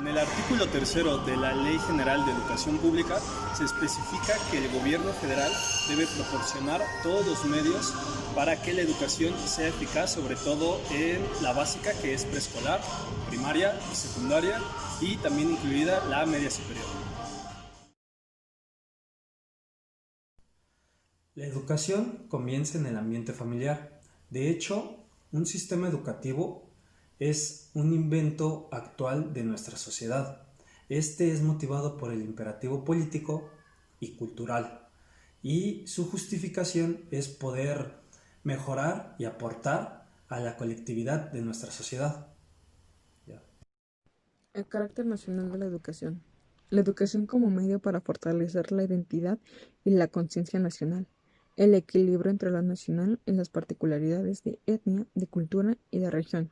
En el artículo tercero de la Ley General de Educación Pública se especifica que el gobierno federal debe proporcionar todos los medios para que la educación sea eficaz, sobre todo en la básica, que es preescolar, primaria y secundaria, y también incluida la media superior. La educación comienza en el ambiente familiar. De hecho, un sistema educativo es un invento actual de nuestra sociedad. Este es motivado por el imperativo político y cultural, y su justificación es poder mejorar y aportar a la colectividad de nuestra sociedad. El carácter nacional de la educación. La educación como medio para fortalecer la identidad y la conciencia nacional. El equilibrio entre lo nacional y las particularidades de etnia, de cultura y de región.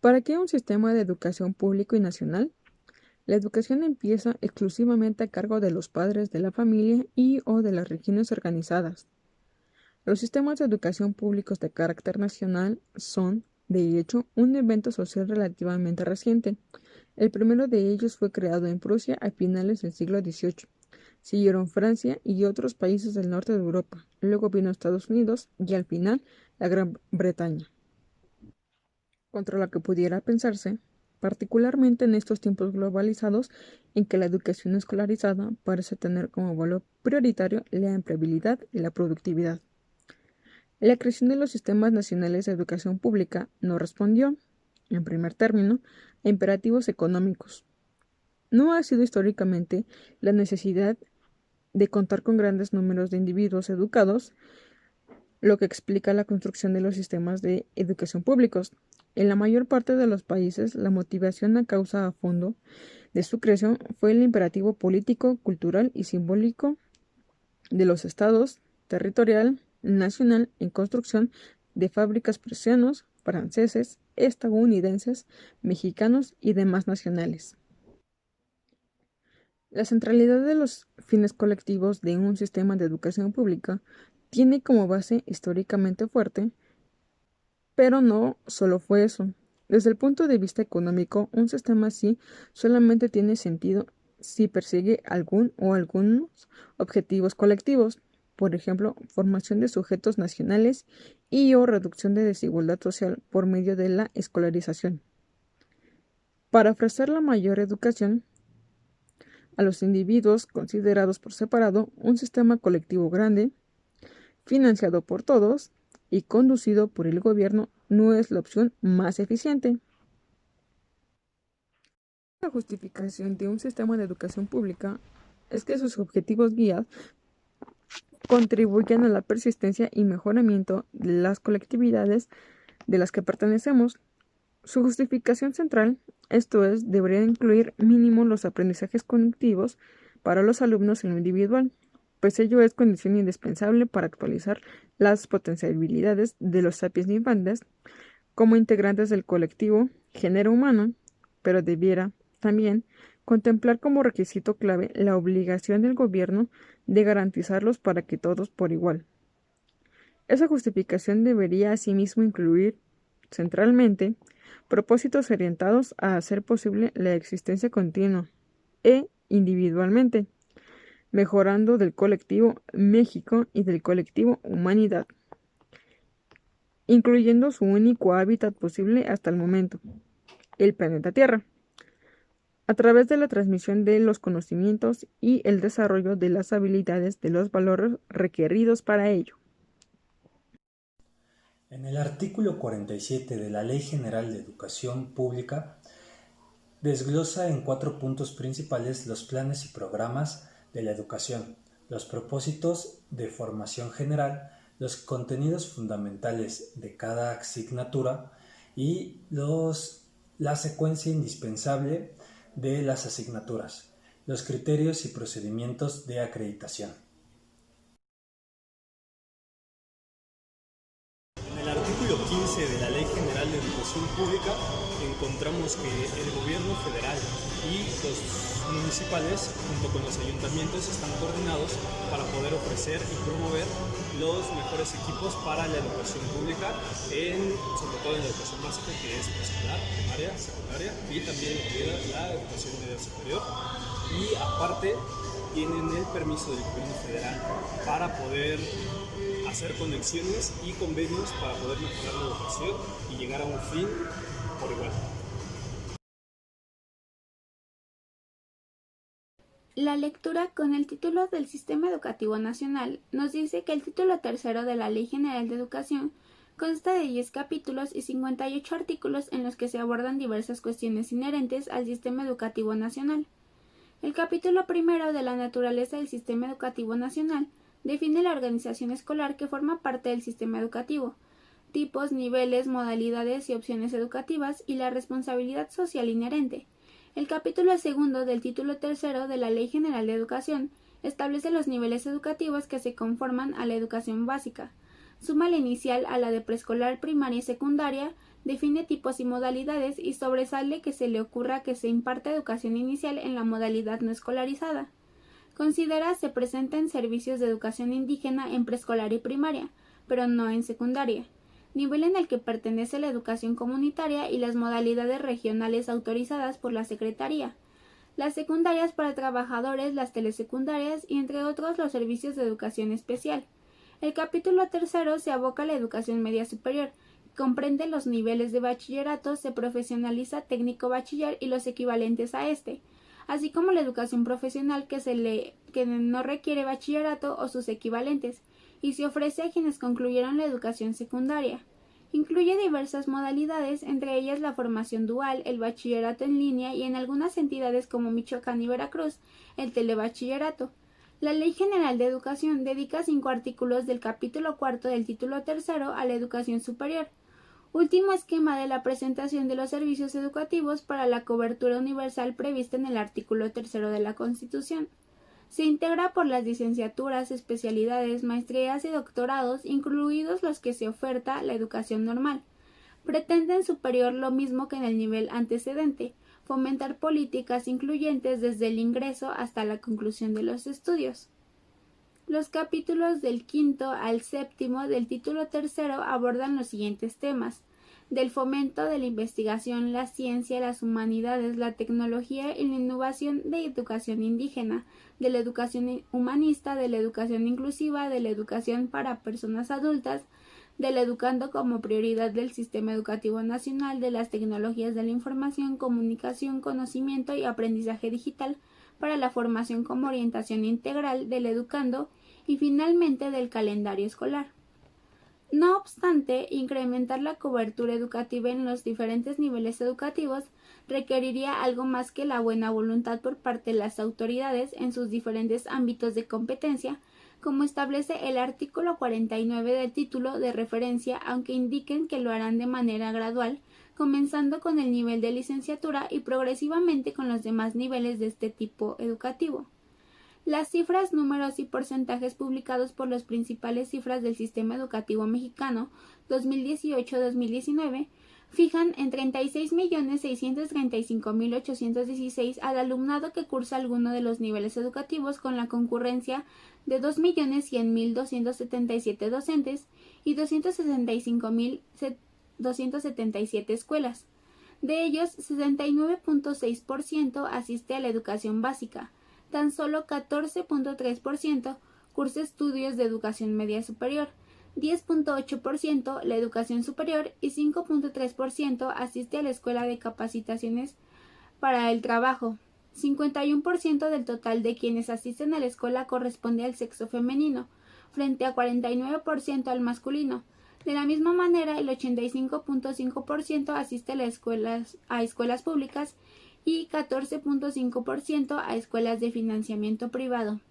¿Para qué un sistema de educación público y nacional? La educación empieza exclusivamente a cargo de los padres de la familia y o de las regiones organizadas. Los sistemas de educación públicos de carácter nacional son, de hecho, un evento social relativamente reciente. El primero de ellos fue creado en Prusia a finales del siglo XVIII. Siguieron Francia y otros países del norte de Europa. Luego vino Estados Unidos y al final la Gran Bretaña. Contra lo que pudiera pensarse, particularmente en estos tiempos globalizados en que la educación escolarizada parece tener como valor prioritario la empleabilidad y la productividad. La creación de los sistemas nacionales de educación pública no respondió, en primer término, a imperativos económicos. No ha sido históricamente la necesidad de contar con grandes números de individuos educados lo que explica la construcción de los sistemas de educación públicos. En la mayor parte de los países, la motivación a causa a fondo de su creación fue el imperativo político, cultural y simbólico de los estados, territorial, nacional, en construcción de fábricas prusianos, franceses, estadounidenses, mexicanos y demás nacionales. La centralidad de los fines colectivos de un sistema de educación pública tiene como base históricamente fuerte, pero no solo fue eso. Desde el punto de vista económico, un sistema así solamente tiene sentido si persigue algún o algunos objetivos colectivos, por ejemplo, formación de sujetos nacionales y o reducción de desigualdad social por medio de la escolarización. Para ofrecer la mayor educación a los individuos considerados por separado, un sistema colectivo grande, financiado por todos y conducido por el gobierno no es la opción más eficiente. La justificación de un sistema de educación pública es que sus objetivos guías contribuyan a la persistencia y mejoramiento de las colectividades de las que pertenecemos. Su justificación central, esto es, debería incluir mínimo los aprendizajes cognitivos para los alumnos en lo individual, pues ello es condición indispensable para actualizar las potencialidades de los sapiens infantes como integrantes del colectivo género humano, pero debiera también contemplar como requisito clave la obligación del gobierno de garantizarlos para que todos por igual. Esa justificación debería asimismo incluir, centralmente, propósitos orientados a hacer posible la existencia continua e individualmente, mejorando del colectivo México y del colectivo Humanidad, incluyendo su único hábitat posible hasta el momento, el planeta Tierra, a través de la transmisión de los conocimientos y el desarrollo de las habilidades de los valores requeridos para ello. En el artículo 47 de la Ley General de Educación Pública desglosa en 4 puntos principales los planes y programas de la educación, los propósitos de formación general, los contenidos fundamentales de cada asignatura y la secuencia indispensable de las asignaturas, los criterios y procedimientos de acreditación. En el artículo 15 de la Ley General de Educación Pública encontramos que el gobierno federal y los municipales, junto con los ayuntamientos, están coordinados para poder ofrecer y promover los mejores equipos para la educación pública, sobre todo en la educación básica, que es preescolar, primaria, secundaria, y también incluida la educación media superior. Y aparte tienen el permiso del gobierno federal para poder hacer conexiones y convenios para poder mejorar la educación y llegar a un fin por igual. La lectura con el título del Sistema Educativo Nacional nos dice que el título tercero de la Ley General de Educación consta de 10 capítulos y 58 artículos en los que se abordan diversas cuestiones inherentes al sistema educativo nacional. El capítulo primero de la naturaleza del sistema educativo nacional define la organización escolar que forma parte del sistema educativo, tipos, niveles, modalidades y opciones educativas y la responsabilidad social inherente. El capítulo segundo del título tercero de la Ley General de Educación establece los niveles educativos que se conforman a la educación básica, suma la inicial a la de preescolar, primaria y secundaria, define tipos y modalidades y sobresale que se le ocurra que se imparta educación inicial en la modalidad no escolarizada. Considera se presenten servicios de educación indígena en preescolar y primaria, pero no en secundaria, nivel en el que pertenece la educación comunitaria y las modalidades regionales autorizadas por la Secretaría, las secundarias para trabajadores, las telesecundarias y entre otros los servicios de educación especial. El capítulo tercero se aboca a la educación media superior, que comprende los niveles de bachillerato, se profesionaliza técnico bachiller y los equivalentes a este, así como la educación profesional que no requiere bachillerato o sus equivalentes, y se ofrece a quienes concluyeron la educación secundaria. Incluye diversas modalidades, entre ellas la formación dual, el bachillerato en línea y en algunas entidades como Michoacán y Veracruz, el telebachillerato. La Ley General de Educación dedica 5 artículos del capítulo cuarto del título tercero a la educación superior. Último esquema de la presentación de los servicios educativos para la cobertura universal prevista en el artículo tercero de la Constitución. Se integra por las licenciaturas, especialidades, maestrías y doctorados, incluidos los que se oferta la educación normal. Pretende en superior lo mismo que en el nivel antecedente, fomentar políticas incluyentes desde el ingreso hasta la conclusión de los estudios. Los capítulos del quinto al séptimo del título tercero abordan los siguientes temas: del fomento de la investigación, la ciencia, las humanidades, la tecnología y la innovación, de educación indígena, de la educación humanista, de la educación inclusiva, de la educación para personas adultas, del educando como prioridad del sistema educativo nacional, de las tecnologías de la información, comunicación, conocimiento y aprendizaje digital para la formación como orientación integral del educando y finalmente del calendario escolar. No obstante, incrementar la cobertura educativa en los diferentes niveles educativos requeriría algo más que la buena voluntad por parte de las autoridades en sus diferentes ámbitos de competencia, como establece el artículo 49 del título de referencia, aunque indiquen que lo harán de manera gradual, comenzando con el nivel de licenciatura y progresivamente con los demás niveles de este tipo educativo. Las cifras, números y porcentajes publicados por las principales cifras del sistema educativo mexicano 2018-2019 fijan en 36.635.816 al alumnado que cursa alguno de los niveles educativos, con la concurrencia de 2.100.277 docentes y 265.277 escuelas. De ellos, 69.6% asiste a la educación básica. Tan solo 14.3% cursa estudios de educación media superior, 10.8% la educación superior y 5.3% asiste a la escuela de capacitaciones para el trabajo. 51% del total de quienes asisten a la escuela corresponde al sexo femenino, frente a 49% al masculino. De la misma manera, el 85.5% asiste a escuelas públicas y 14.5% a escuelas de financiamiento privado,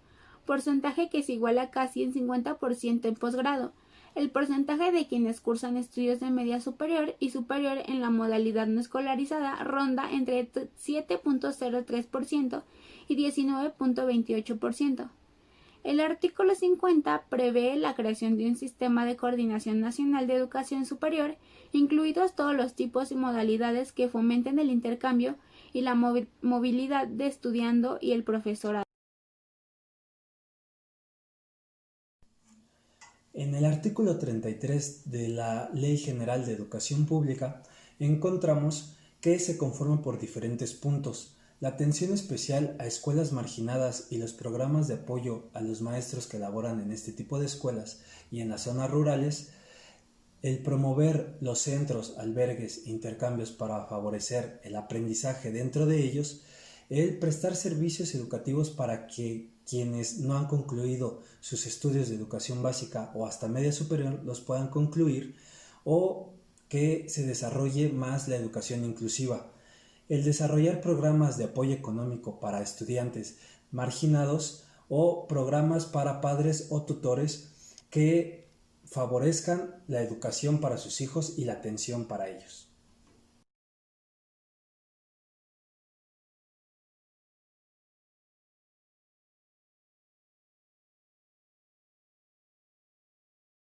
porcentaje que se iguala casi en 50% en posgrado. El porcentaje de quienes cursan estudios de media superior y superior en la modalidad no escolarizada ronda entre 7.03% y 19.28%. El artículo 50 prevé la creación de un sistema de coordinación nacional de educación superior, incluidos todos los tipos y modalidades que fomenten el intercambio y la movilidad de estudiando y el profesorado. En el artículo 33 de la Ley General de Educación Pública encontramos que se conforma por diferentes puntos: la atención especial a escuelas marginadas y los programas de apoyo a los maestros que laboran en este tipo de escuelas y en las zonas rurales, el promover los centros, albergues e intercambios para favorecer el aprendizaje dentro de ellos, el prestar servicios educativos para que quienes no han concluido sus estudios de educación básica o hasta media superior los puedan concluir, o que se desarrolle más la educación inclusiva. El desarrollar programas de apoyo económico para estudiantes marginados o programas para padres o tutores que favorezcan la educación para sus hijos y la atención para ellos.